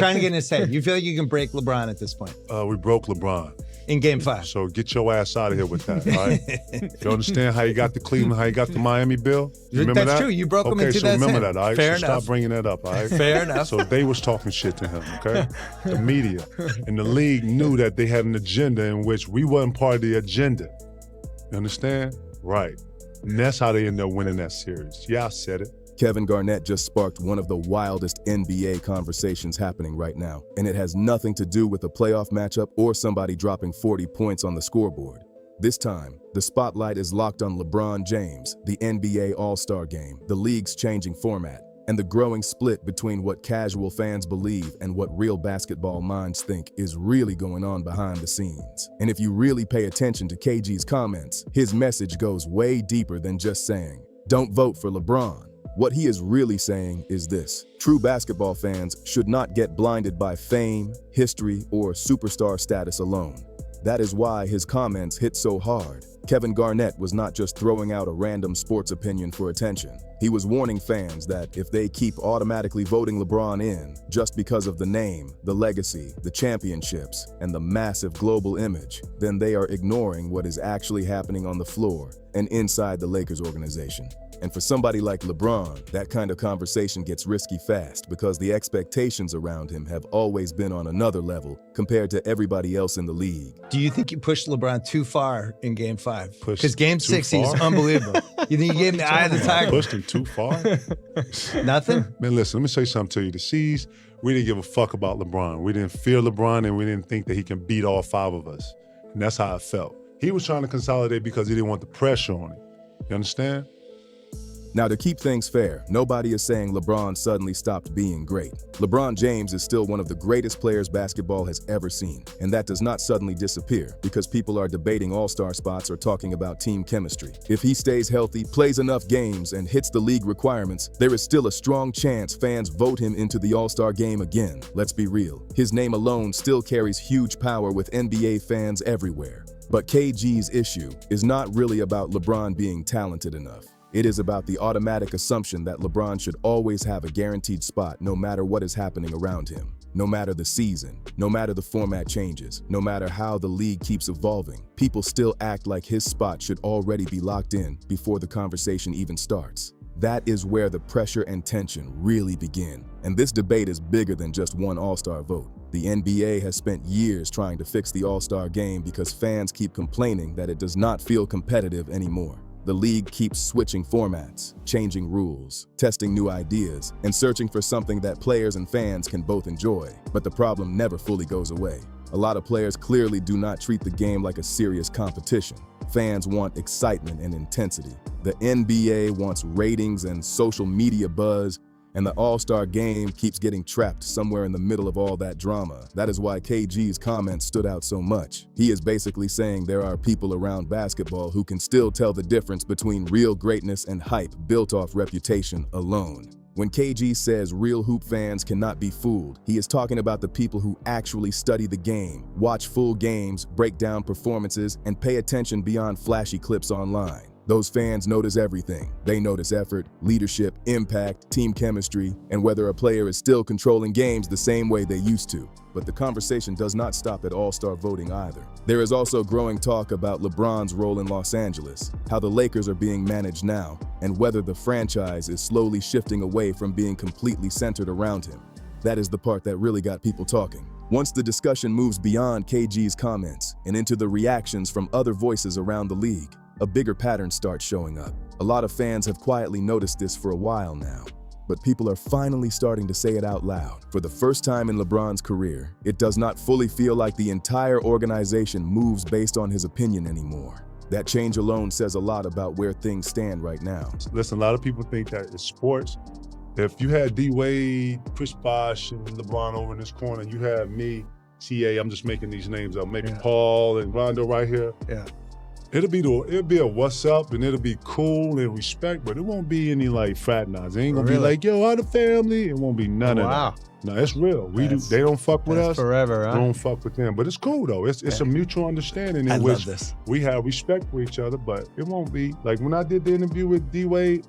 Trying to get in his head. You feel like you can break LeBron at this point? We broke LeBron. In Game 5. So get your ass out of here with that, all right? You understand how you got the Cleveland, how you got the Miami bill? Remember That's that? true. You broke him in 2010. Okay, so remember that, all right? Fair so enough. Stop bringing that up, all right? Fair enough. So they was talking shit to him, okay? The media. And the league knew that they had an agenda in which we wasn't part of the agenda. You understand? Right. And that's how they ended up winning that series. Yeah, I said it. Kevin Garnett just sparked one of the wildest NBA conversations happening right now, and it has nothing to do with a playoff matchup or somebody dropping 40 points on the scoreboard. This time, the spotlight is locked on LeBron James, the NBA All-Star Game, the league's changing format, and the growing split between what casual fans believe and what real basketball minds think is really going on behind the scenes. And if you really pay attention to KG's comments, his message goes way deeper than just saying, "Don't vote for LeBron." What he is really saying is this: true basketball fans should not get blinded by fame, history, or superstar status alone. That is why his comments hit so hard. Kevin Garnett was not just throwing out a random sports opinion for attention. He was warning fans that if they keep automatically voting LeBron in just because of the name, the legacy, the championships, and the massive global image, then they are ignoring what is actually happening on the floor and inside the Lakers organization. And for somebody like LeBron, that kind of conversation gets risky fast because the expectations around him have always been on another level compared to everybody else in the league. Do you think you pushed LeBron too far in Game 5? Pushed Because Game too 6, he was far? unbelievable. You think you gave him the eye of the tiger? Pushed him too far? Nothing? Man, listen, let me say something to you. The C's, we didn't give a fuck about LeBron. We didn't fear LeBron, and we didn't think that he can beat all 5 of us. And that's how I felt. He was trying to consolidate because he didn't want the pressure on him. You understand? Now, to keep things fair, nobody is saying LeBron suddenly stopped being great. LeBron James is still one of the greatest players basketball has ever seen, and that does not suddenly disappear because people are debating all-star spots or talking about team chemistry. If he stays healthy, plays enough games, and hits the league requirements, there is still a strong chance fans vote him into the All-Star game again. Let's be real. His name alone still carries huge power with NBA fans everywhere. But KG's issue is not really about LeBron being talented enough. It is about the automatic assumption that LeBron should always have a guaranteed spot no matter what is happening around him. No matter the season, no matter the format changes, no matter how the league keeps evolving, people still act like his spot should already be locked in before the conversation even starts. That is where the pressure and tension really begin. And this debate is bigger than just one All-Star vote. The NBA has spent years trying to fix the All-Star game because fans keep complaining that it does not feel competitive anymore. The league keeps switching formats, changing rules, testing new ideas, and searching for something that players and fans can both enjoy. But the problem never fully goes away. A lot of players clearly do not treat the game like a serious competition. Fans want excitement and intensity. The NBA wants ratings and social media buzz, and the All-Star game keeps getting trapped somewhere in the middle of all that drama. That is why KG's comments stood out so much. He is basically saying there are people around basketball who can still tell the difference between real greatness and hype built off reputation alone. When KG says real hoop fans cannot be fooled, he is talking about the people who actually study the game, watch full games, break down performances, and pay attention beyond flashy clips online. Those fans notice everything. They notice effort, leadership, impact, team chemistry, and whether a player is still controlling games the same way they used to. But the conversation does not stop at All-Star voting either. There is also growing talk about LeBron's role in Los Angeles, how the Lakers are being managed now, and whether the franchise is slowly shifting away from being completely centered around him. That is the part that really got people talking. Once the discussion moves beyond KG's comments and into the reactions from other voices around the league, a bigger pattern starts showing up. A lot of fans have quietly noticed this for a while now, but people are finally starting to say it out loud. For the first time in LeBron's career, it does not fully feel like the entire organization moves based on his opinion anymore. That change alone says a lot about where things stand right now. Listen, a lot of people think that it's sports. If you had D-Wade, Chris Bosh, and LeBron over in this corner, you have me, CA, I'm just making these names up, maybe Paul and Rondo right here. Yeah. It'll be a what's up, and it'll be cool and respect, but it won't be any like fraternizing. It ain't gonna be like, yo, how the family? It won't be none of that. No, it's real. They don't fuck with us. Forever, huh? We don't fuck with them. But it's cool though. It's a mutual understanding in I which love this. we have respect for each other, but it won't be. Like when I did the interview with D-Wade,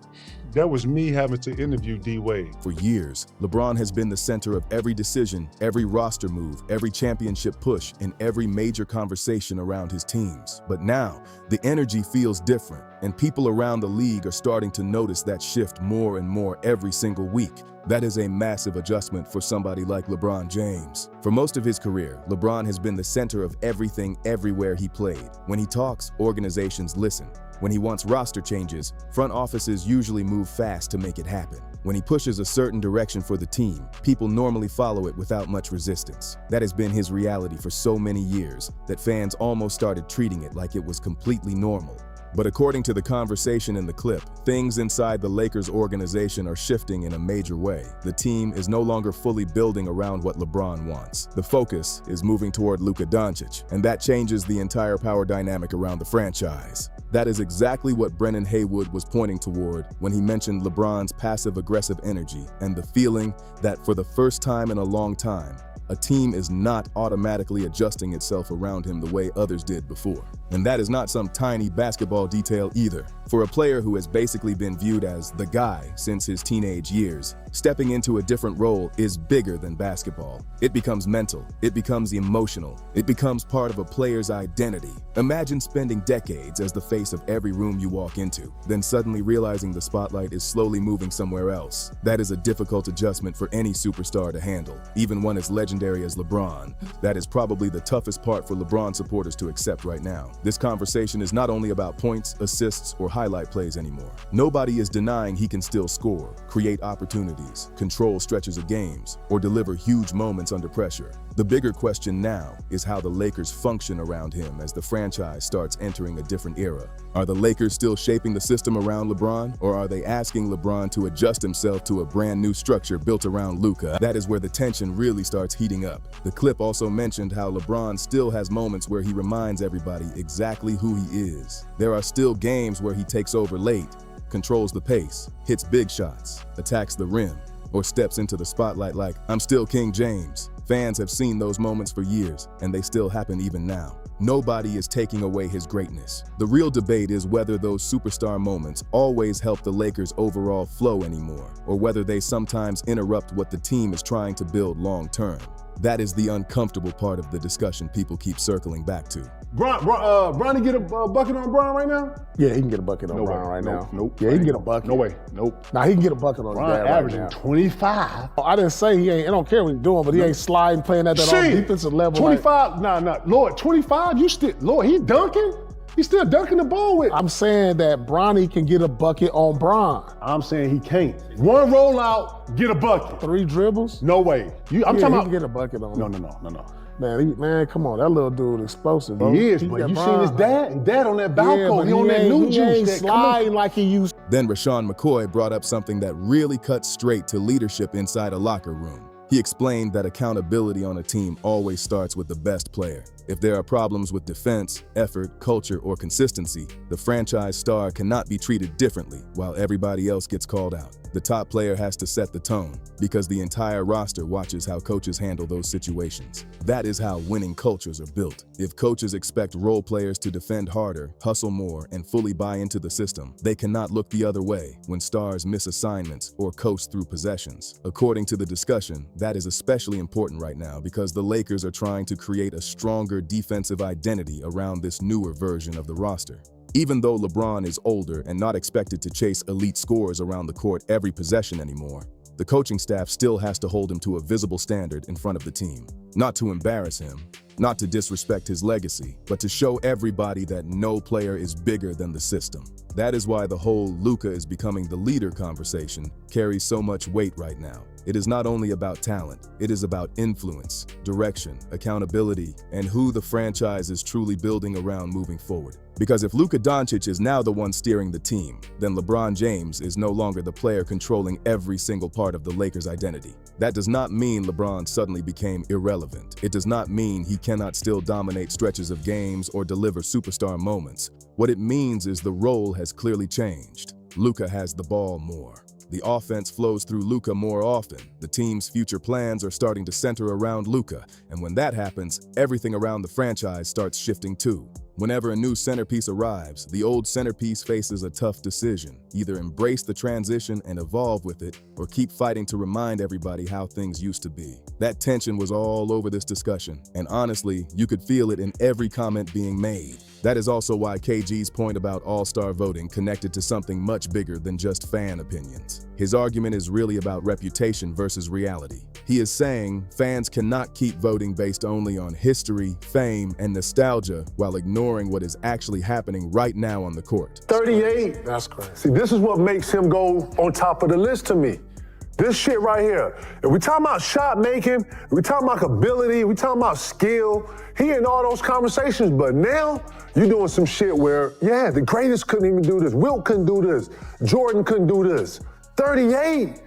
that was me having to interview D-Wade. For years, LeBron has been the center of every decision, every roster move, every championship push, and every major conversation around his teams. But now, the energy feels different, and people around the league are starting to notice that shift more and more every single week. That is a massive adjustment for somebody like LeBron James. For most of his career, LeBron has been the center of everything everywhere he played. When he talks, organizations listen. When he wants roster changes, front offices usually move fast to make it happen. When he pushes a certain direction for the team, people normally follow it without much resistance. That has been his reality for so many years that fans almost started treating it like it was completely normal. But according to the conversation in the clip, things inside the Lakers organization are shifting in a major way. The team is no longer fully building around what LeBron wants. The focus is moving toward Luka Doncic, and that changes the entire power dynamic around the franchise. That is exactly what Brennan Haywood was pointing toward when he mentioned LeBron's passive-aggressive energy and the feeling that for the first time in a long time, a team is not automatically adjusting itself around him the way others did before. And that is not some tiny basketball detail either. For a player who has basically been viewed as the guy since his teenage years, stepping into a different role is bigger than basketball. It becomes mental, it becomes emotional, it becomes part of a player's identity. Imagine spending decades as the face of every room you walk into, then suddenly realizing the spotlight is slowly moving somewhere else. That is a difficult adjustment for any superstar to handle, even one as legendary as LeBron. That is probably the toughest part for LeBron supporters to accept right now. This conversation is not only about points, assists, or highlight plays anymore. Nobody is denying he can still score, create opportunities, control stretches of games, or deliver huge moments under pressure. The bigger question now is how the Lakers function around him as the franchise starts entering a different era. Are the Lakers still shaping the system around LeBron, or are they asking LeBron to adjust himself to a brand new structure built around Luka? That is where the tension really starts heating up. The clip also mentioned how LeBron still has moments where he reminds everybody exactly who he is. There are still games where he takes over late, controls the pace, hits big shots, attacks the rim, or steps into the spotlight like, "I'm still King James." Fans have seen those moments for years, and they still happen even now. Nobody is taking away his greatness. The real debate is whether those superstar moments always help the Lakers' overall flow anymore, or whether they sometimes interrupt what the team is trying to build long-term. That is the uncomfortable part of the discussion people keep circling back to. Bronny get a bucket on Bron right now? Yeah, he can get a bucket on No Bron way. right now. Nope. Yeah, he can get a bucket. No way. Nope. Nah, he can get a bucket on Bron his dad right averaging now. 25. I didn't say he ain't. I don't care what he's doing, but he ain't sliding, playing at that all Shit. defensive level. 25. Nah. Lord, 25. You still, Lord, he dunking? He's still dunking the ball with. I'm saying that Bronny can get a bucket on Bron. I'm saying he can't. One rollout, get a bucket. 3 dribbles? No way. I'm Yeah, talking he about. can get a bucket on him. No. Man, come on, that little dude explosive, bro. He is, but got you seen Bron. his dad? And dad on that Yeah, balcony. but he on that new he juice. ain't That sliding like he used. Then Rashawn McCoy brought up something that really cuts straight to leadership inside a locker room. He explained that accountability on a team always starts with the best player. If there are problems with defense, effort, culture, or consistency, the franchise star cannot be treated differently while everybody else gets called out. The top player has to set the tone because the entire roster watches how coaches handle those situations. That is how winning cultures are built. If coaches expect role players to defend harder, hustle more, and fully buy into the system, they cannot look the other way when stars miss assignments or coast through possessions. According to the discussion, that is especially important right now because the Lakers are trying to create a stronger defensive identity around this newer version of the roster. Even though LeBron is older and not expected to chase elite scores around the court every possession anymore, the coaching staff still has to hold him to a visible standard in front of the team. Not to embarrass him, not to disrespect his legacy, but to show everybody that no player is bigger than the system. That is why the whole Luka is becoming the leader conversation carries so much weight right now. It is not only about talent, it is about influence, direction, accountability, and who the franchise is truly building around moving forward. Because if Luka Doncic is now the one steering the team, then LeBron James is no longer the player controlling every single part of the Lakers' identity. That does not mean LeBron suddenly became irrelevant. It does not mean he cannot still dominate stretches of games or deliver superstar moments. What it means is the role has clearly changed. Luka has the ball more. The offense flows through Luka more often. The team's future plans are starting to center around Luka, and when that happens, everything around the franchise starts shifting too. Whenever a new centerpiece arrives, the old centerpiece faces a tough decision. Either embrace the transition and evolve with it, or keep fighting to remind everybody how things used to be. That tension was all over this discussion, and honestly, you could feel it in every comment being made. That is also why KG's point about all-star voting connected to something much bigger than just fan opinions. His argument is really about reputation versus reality. He is saying fans cannot keep voting based only on history, fame, and nostalgia while ignoring what is actually happening right now on the court. 38. That's crazy. See, this is what makes him go on top of the list to me. This shit right here. If we talking about shot making, if we talking about ability, if we talking about skill, he in all those conversations, but now you doing some shit where, yeah, the greatest couldn't even do this. Wilt couldn't do this. Jordan couldn't do this. 38.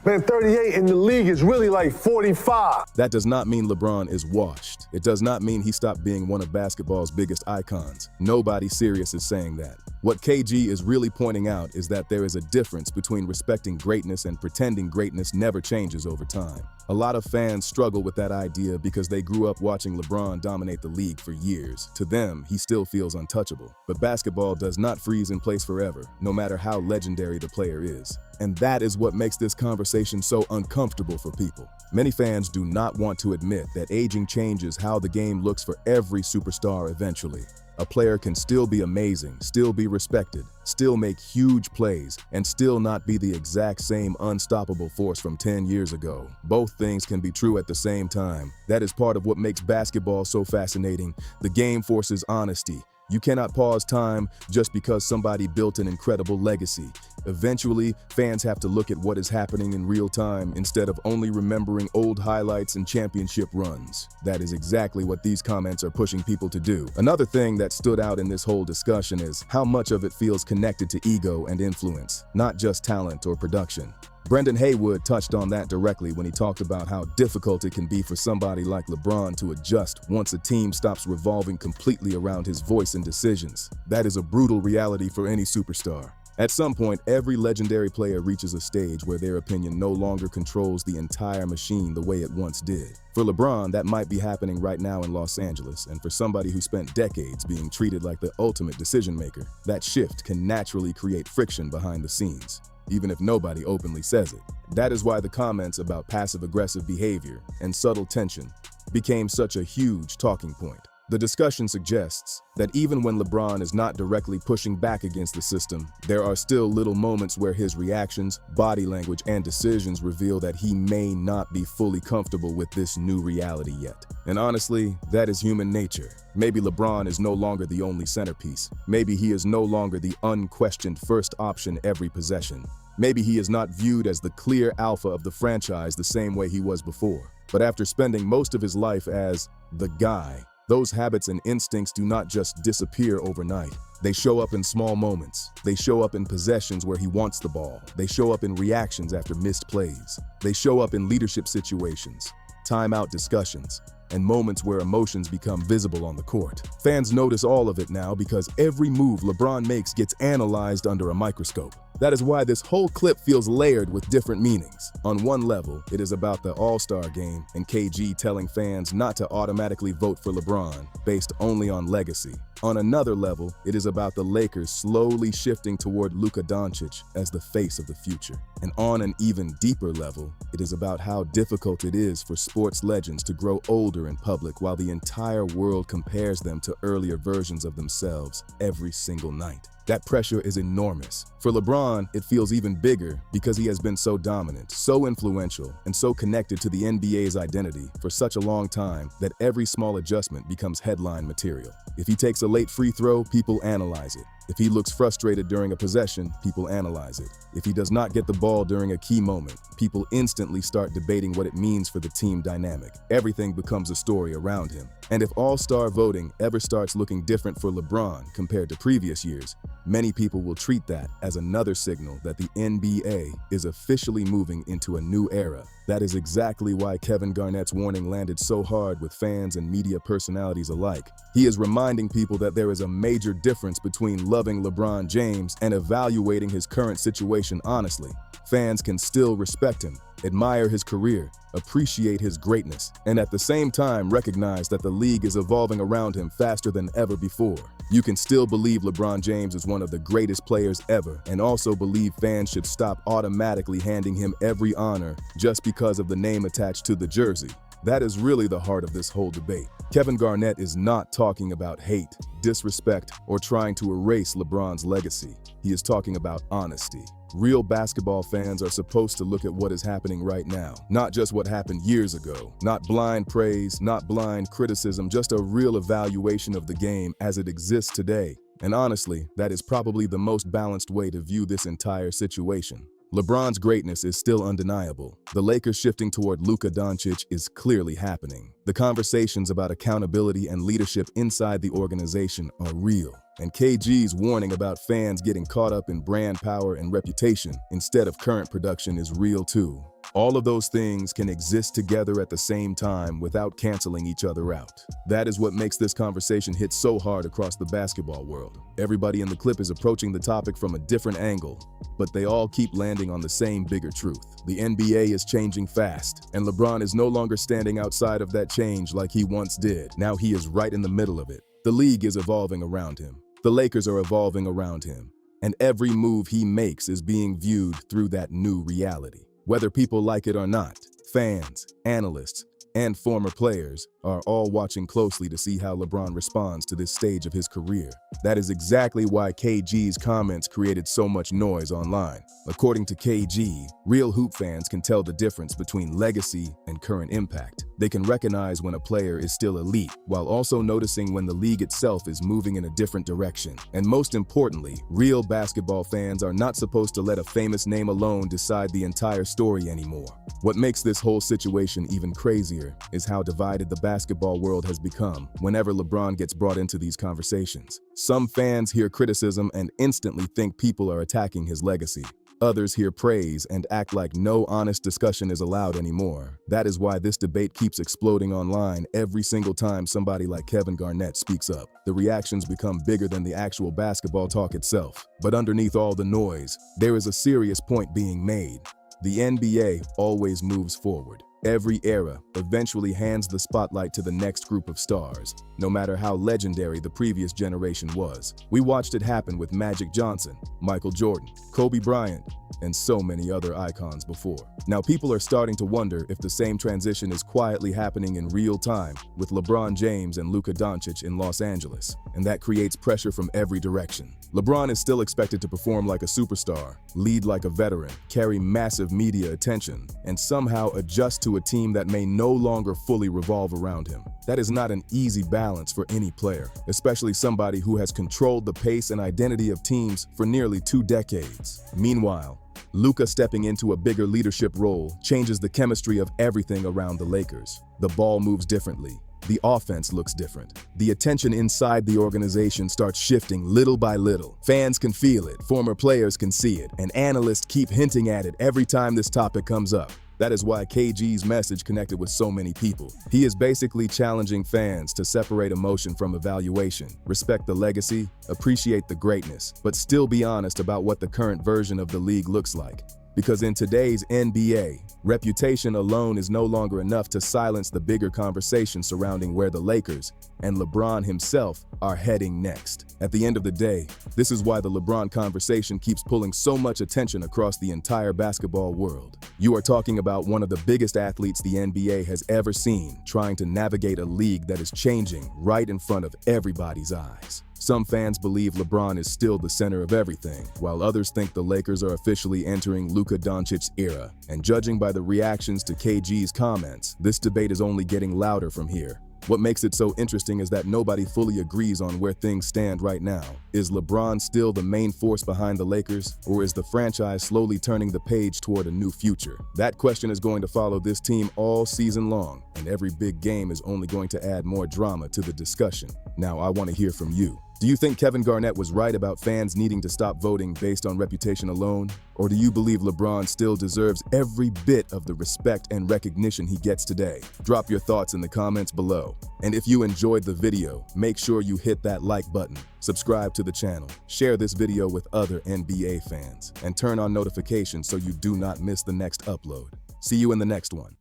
Man, 38 in the league is really like 45. That does not mean LeBron is washed. It does not mean he stopped being one of basketball's biggest icons. Nobody serious is saying that. What KG is really pointing out is that there is a difference between respecting greatness and pretending greatness never changes over time. A lot of fans struggle with that idea because they grew up watching LeBron dominate the league for years. To them, he still feels untouchable. But basketball does not freeze in place forever, no matter how legendary the player is. And that is what makes this conversation so uncomfortable for people. Many fans do not want to admit that aging changes how the game looks for every superstar eventually. A player can still be amazing, still be respected, still make huge plays, and still not be the exact same unstoppable force from 10 years ago. Both things can be true at the same time. That is part of what makes basketball so fascinating. The game forces honesty. You cannot pause time just because somebody built an incredible legacy. Eventually, fans have to look at what is happening in real time instead of only remembering old highlights and championship runs. That is exactly what these comments are pushing people to do. Another thing that stood out in this whole discussion is how much of it feels connected to ego and influence, not just talent or production. Brendan Haywood touched on that directly when he talked about how difficult it can be for somebody like LeBron to adjust once a team stops revolving completely around his voice and decisions. That is a brutal reality for any superstar. At some point, every legendary player reaches a stage where their opinion no longer controls the entire machine the way it once did. For LeBron, that might be happening right now in Los Angeles, and for somebody who spent decades being treated like the ultimate decision maker, that shift can naturally create friction behind the scenes, even if nobody openly says it. That is why the comments about passive-aggressive behavior and subtle tension became such a huge talking point. The discussion suggests that even when LeBron is not directly pushing back against the system, there are still little moments where his reactions, body language, and decisions reveal that he may not be fully comfortable with this new reality yet. And honestly, that is human nature. Maybe LeBron is no longer the only centerpiece. Maybe he is no longer the unquestioned first option every possession. Maybe he is not viewed as the clear alpha of the franchise the same way he was before. But after spending most of his life as the guy, those habits and instincts do not just disappear overnight. They show up in small moments. They show up in possessions where he wants the ball. They show up in reactions after missed plays. They show up in leadership situations, timeout discussions, and moments where emotions become visible on the court. Fans notice all of it now because every move LeBron makes gets analyzed under a microscope. That is why this whole clip feels layered with different meanings. On one level, it is about the All-Star game and KG telling fans not to automatically vote for LeBron based only on legacy. On another level, it is about the Lakers slowly shifting toward Luka Doncic as the face of the future. And on an even deeper level, it is about how difficult it is for sports legends to grow older in public while the entire world compares them to earlier versions of themselves every single night. That pressure is enormous. For LeBron, it feels even bigger because he has been so dominant, so influential, and so connected to the NBA's identity for such a long time that every small adjustment becomes headline material. If he takes a late free throw, people analyze it. If he looks frustrated during a possession, people analyze it. If he does not get the ball during a key moment, people instantly start debating what it means for the team dynamic. Everything becomes a story around him. And if all-star voting ever starts looking different for LeBron compared to previous years, many people will treat that as another signal that the NBA is officially moving into a new era. That is exactly why Kevin Garnett's warning landed so hard with fans and media personalities alike. He is reminding people that there is a major difference between loving LeBron James and evaluating his current situation honestly, fans can still respect him, admire his career, appreciate his greatness, and at the same time recognize that the league is evolving around him faster than ever before. You can still believe LeBron James is one of the greatest players ever, and also believe fans should stop automatically handing him every honor just because of the name attached to the jersey. That is really the heart of this whole debate. Kevin Garnett is not talking about hate, disrespect, or trying to erase LeBron's legacy. He is talking about honesty. Real basketball fans are supposed to look at what is happening right now, not just what happened years ago. Not blind praise, not blind criticism, just a real evaluation of the game as it exists today. And honestly, that is probably the most balanced way to view this entire situation. LeBron's greatness is still undeniable. The Lakers shifting toward Luka Doncic is clearly happening. The conversations about accountability and leadership inside the organization are real. And KG's warning about fans getting caught up in brand power and reputation instead of current production is real too. All of those things can exist together at the same time without canceling each other out. That is what makes this conversation hit so hard across the basketball world. Everybody in the clip is approaching the topic from a different angle, but they all keep landing on the same bigger truth. The NBA is changing fast, and LeBron is no longer standing outside of that change like he once did. Now he is right in the middle of it. The league is evolving around him. The Lakers are evolving around him. And every move he makes is being viewed through that new reality. Whether people like it or not, fans, analysts, and former players are all watching closely to see how LeBron responds to this stage of his career. That is exactly why KG's comments created so much noise online. According to KG, real hoop fans can tell the difference between legacy and current impact. They can recognize when a player is still elite, while also noticing when the league itself is moving in a different direction. And most importantly, real basketball fans are not supposed to let a famous name alone decide the entire story anymore. What makes this whole situation even crazier is how divided the basketball world has become whenever LeBron gets brought into these conversations. Some fans hear criticism and instantly think people are attacking his legacy. Others hear praise and act like no honest discussion is allowed anymore. That is why this debate keeps exploding online every single time somebody like Kevin Garnett speaks up. The reactions become bigger than the actual basketball talk itself. But underneath all the noise, there is a serious point being made. The NBA always moves forward. Every era eventually hands the spotlight to the next group of stars, no matter how legendary the previous generation was. We watched it happen with Magic Johnson, Michael Jordan, Kobe Bryant, and so many other icons before. Now people are starting to wonder if the same transition is quietly happening in real time with LeBron James and Luka Doncic in Los Angeles, and that creates pressure from every direction. LeBron is still expected to perform like a superstar, lead like a veteran, carry massive media attention, and somehow adjust to a team that may no longer fully revolve around him. That is not an easy balance for any player, especially somebody who has controlled the pace and identity of teams for nearly 2 decades. Meanwhile, Luka stepping into a bigger leadership role changes the chemistry of everything around the Lakers. The ball moves differently. The offense looks different. The attention inside the organization starts shifting little by little. Fans can feel it, former players can see it, and analysts keep hinting at it every time this topic comes up. That is why KG's message connected with so many people. He is basically challenging fans to separate emotion from evaluation, respect the legacy, appreciate the greatness, but still be honest about what the current version of the league looks like. Because in today's NBA, reputation alone is no longer enough to silence the bigger conversation surrounding where the Lakers and LeBron himself are heading next. At the end of the day, this is why the LeBron conversation keeps pulling so much attention across the entire basketball world. You are talking about one of the biggest athletes the NBA has ever seen, trying to navigate a league that is changing right in front of everybody's eyes. Some fans believe LeBron is still the center of everything, while others think the Lakers are officially entering Luka Doncic's era. And judging by the reactions to KG's comments, this debate is only getting louder from here. What makes it so interesting is that nobody fully agrees on where things stand right now. Is LeBron still the main force behind the Lakers, or is the franchise slowly turning the page toward a new future? That question is going to follow this team all season long, and every big game is only going to add more drama to the discussion. Now, I want to hear from you. Do you think Kevin Garnett was right about fans needing to stop voting based on reputation alone? Or do you believe LeBron still deserves every bit of the respect and recognition he gets today? Drop your thoughts in the comments below. And if you enjoyed the video, make sure you hit that like button, subscribe to the channel, share this video with other NBA fans, and turn on notifications so you do not miss the next upload. See you in the next one.